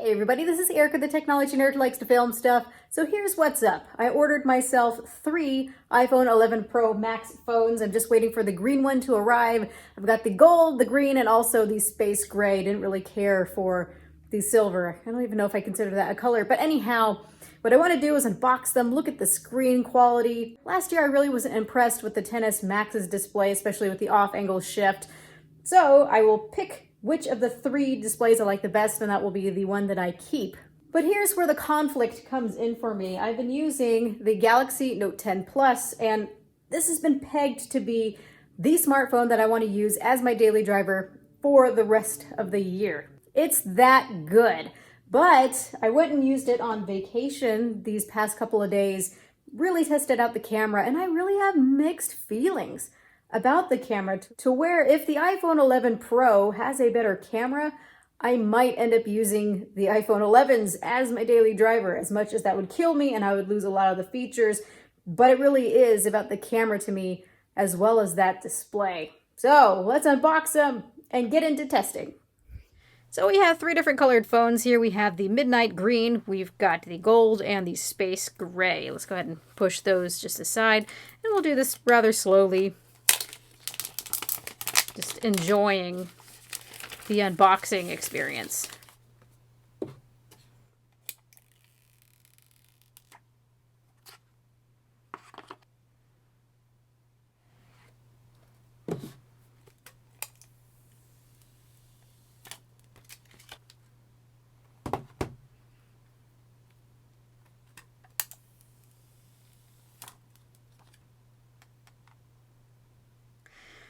Hey everybody, this is Erica, the technology nerd who likes to film stuff. So here's what's up. I ordered myself 3 iPhone 11 Pro Max phones. I'm just waiting for the green one to arrive. I've got the gold, the green, and also the space gray. Didn't really care for the silver. I don't even know if I consider that a color. But anyhow, what I want to do is unbox them, look at the screen quality. Last year I really wasn't impressed with the XS Max's display, especially with the off-angle shift. So I will pick which of the 3 displays I like the best, and that will be the one that I keep. But here's where the conflict comes in for me. I've been using the Galaxy Note 10 Plus, and this has been pegged to be the smartphone that I want to use as my daily driver for the rest of the year. It's that good. But I went and used it on vacation these past couple of days, really tested out the camera, and I really have mixed feelings about the camera, to where if the iPhone 11 Pro has a better camera, I might end up using the iPhone 11s as my daily driver, as much as that would kill me and I would lose a lot of the features. But it really is about the camera to me, as well as that display. So let's unbox them and get into testing. So we have 3 different colored phones here. We have the midnight green, we've got the gold, and the space gray. Let's go ahead and push those just aside, and we'll do this rather slowly. Just enjoying the unboxing experience.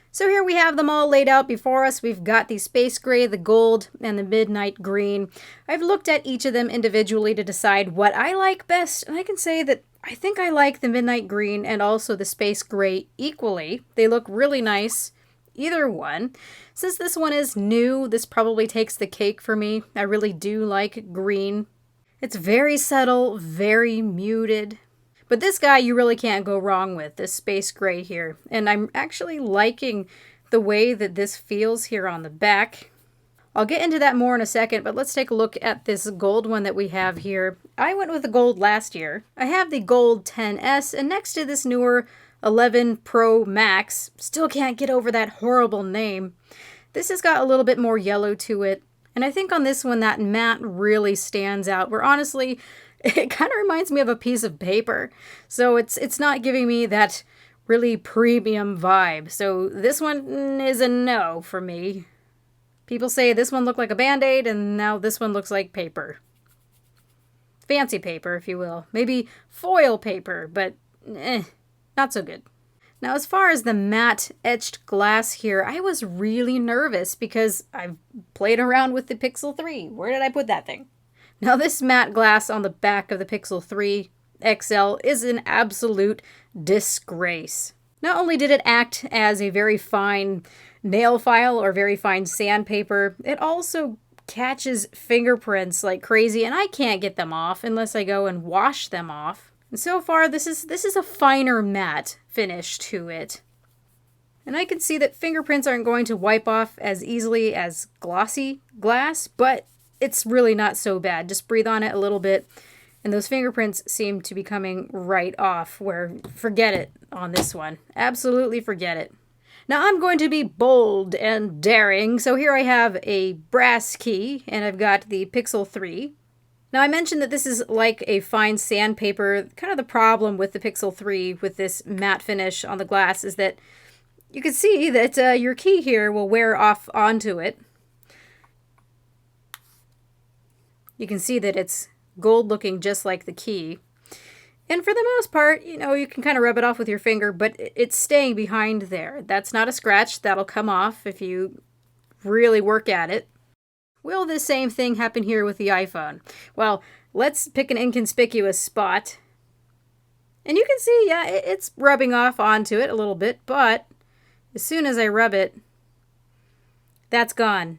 So here we have them all laid out before us. We've got the space gray, the gold, and the midnight green. I've looked at each of them individually to decide what I like best, and I can say that I think I like the midnight green and also the space gray equally. They look really nice, either one. Since this one is new, this probably takes the cake for me. I really do like green. It's very subtle, very muted. But this guy you really can't go wrong with, this space gray here. And I'm actually liking the way that this feels here on the back. I'll get into that more in a second, but let's take a look at this gold one that we have here. I went with the gold last year. I have the gold 10S, and next to this newer 11 Pro Max, still can't get over that horrible name. This has got a little bit more yellow to it. And I think on this one, that matte really stands out, where honestly, it kind of reminds me of a piece of paper. So it's not giving me that really premium vibe. So this one is a no for me. People say this one looked like a Band-Aid, and now this one looks like paper. Fancy paper, if you will. Maybe foil paper, but not so good. Now, as far as the matte etched glass here, I was really nervous because I've played around with the Pixel 3. Where did I put that thing? Now, this matte glass on the back of the Pixel 3 XL is an absolute disgrace. Not only did it act as a very fine nail file or very fine sandpaper, it also catches fingerprints like crazy, and I can't get them off unless I go and wash them off. And so far, this is a finer matte finish to it. And I can see that fingerprints aren't going to wipe off as easily as glossy glass, but it's really not so bad. Just breathe on it a little bit, and those fingerprints seem to be coming right off, where forget it on this one. Absolutely forget it. Now I'm going to be bold and daring, so here I have a brass key, and I've got the Pixel 3. Now I mentioned that this is like a fine sandpaper. Kind of the problem with the Pixel 3 with this matte finish on the glass is that you can see that your key here will wear off onto it. You can see that it's gold looking just like the key. And for the most part, you know, you can kind of rub it off with your finger, but it's staying behind there. That's not a scratch. That'll come off if you really work at it. Will the same thing happen here with the iPhone? Well, let's pick an inconspicuous spot. And you can see, yeah, it's rubbing off onto it a little bit, but as soon as I rub it, that's gone.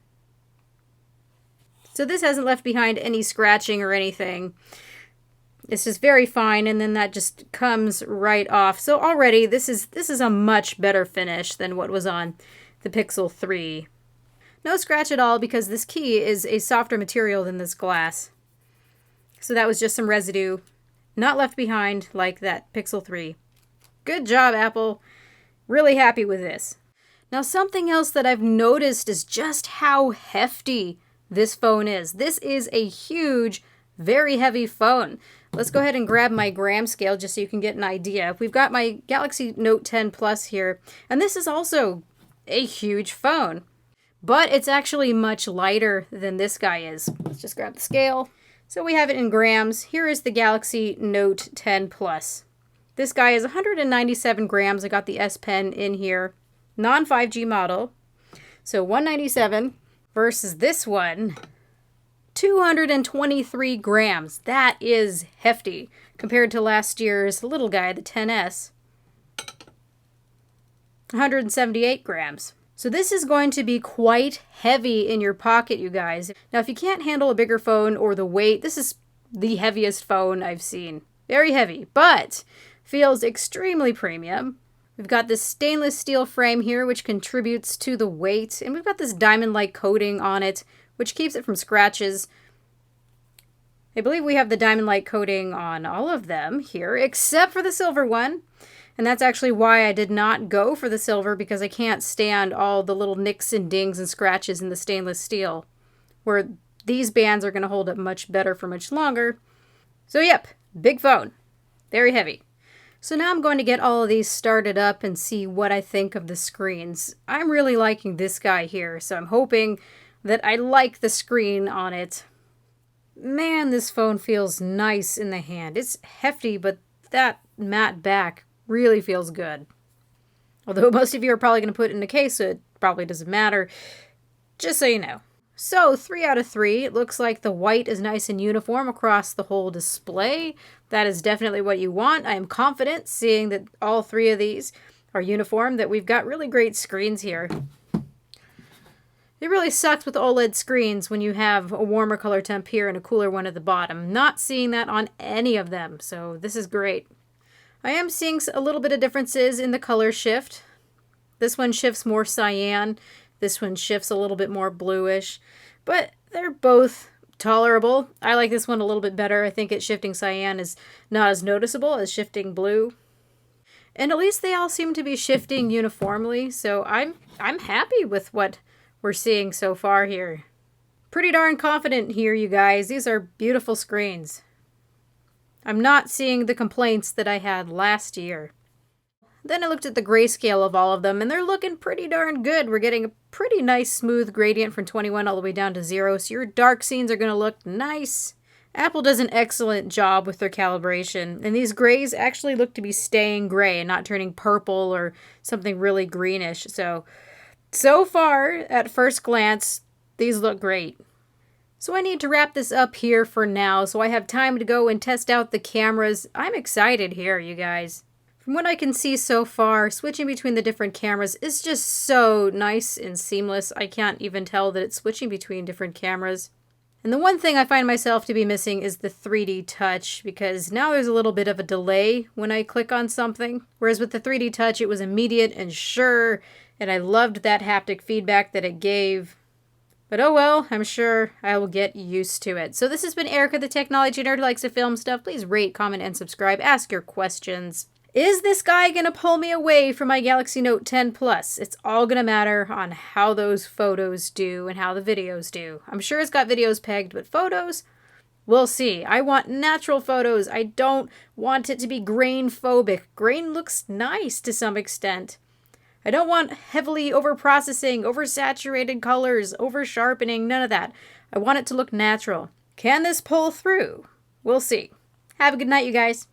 So this hasn't left behind any scratching or anything. It's just very fine, and then that just comes right off. So already this is a much better finish than what was on the Pixel 3. No scratch at all because this key is a softer material than this glass. So that was just some residue, not left behind like that Pixel 3. Good job, Apple. Really happy with this. Now, something else that I've noticed is just how hefty this phone is. This is a huge, very heavy phone. Let's go ahead and grab my gram scale just so you can get an idea. We've got my Galaxy Note 10 Plus here, and this is also a huge phone. But it's actually much lighter than this guy is. Let's just grab the scale. So we have it in grams. Here is the Galaxy Note 10 Plus. This guy is 197 grams. I got the S Pen in here. Non-5G model. So 197 versus this one, 223 grams. That is hefty compared to last year's little guy, the 10S. 178 grams. So this is going to be quite heavy in your pocket, you guys. Now, if you can't handle a bigger phone or the weight, this is the heaviest phone I've seen. Very heavy, but feels extremely premium. We've got this stainless steel frame here, which contributes to the weight. And we've got this diamond-like coating on it, which keeps it from scratches. I believe we have the diamond-like coating on all of them here, except for the silver one. And that's actually why I did not go for the silver, because I can't stand all the little nicks and dings and scratches in the stainless steel, where these bands are going to hold up much better for much longer. So yep, big phone. Very heavy. So now I'm going to get all of these started up and see what I think of the screens. I'm really liking this guy here, so I'm hoping that I like the screen on it. Man, this phone feels nice in the hand. It's hefty, but that matte back really feels good. Although most of you are probably going to put it in a case, so it probably doesn't matter. Just so you know. So 3 out of 3. It looks like the white is nice and uniform across the whole display. That is definitely what you want. I am confident, seeing that all 3 of these are uniform, that we've got really great screens here. It really sucks with OLED screens when you have a warmer color temp here and a cooler one at the bottom. Not seeing that on any of them, so this is great. I am seeing a little bit of differences in the color shift. This one shifts more cyan. This one shifts a little bit more bluish. But they're both tolerable. I like this one a little bit better. I think shifting cyan is not as noticeable as shifting blue. And at least they all seem to be shifting uniformly. So I'm happy with what we're seeing so far here. Pretty darn confident here, you guys. These are beautiful screens. I'm not seeing the complaints that I had last year. Then I looked at the grayscale of all of them, and they're looking pretty darn good. We're getting a pretty nice smooth gradient from 21 all the way down to 0, so your dark scenes are going to look nice. Apple does an excellent job with their calibration, and these grays actually look to be staying gray and not turning purple or something really greenish. So far, at first glance, these look great. So I need to wrap this up here for now, so I have time to go and test out the cameras. I'm excited here, you guys. From what I can see so far, switching between the different cameras is just so nice and seamless. I can't even tell that it's switching between different cameras. And the one thing I find myself to be missing is the 3D touch, because now there's a little bit of a delay when I click on something. Whereas with the 3D touch, it was immediate and sure, and I loved that haptic feedback that it gave. But oh well, I'm sure I will get used to it. So this has been Erica, the technology nerd who likes to film stuff. Please rate, comment, and subscribe. Ask your questions. Is this guy going to pull me away from my Galaxy Note 10 Plus? It's all going to matter on how those photos do and how the videos do. I'm sure it's got videos pegged, but photos, we'll see. I want natural photos. I don't want it to be grain phobic. Grain looks nice to some extent. I don't want heavily overprocessing, oversaturated colors, over-sharpening, none of that. I want it to look natural. Can this pull through? We'll see. Have a good night, you guys.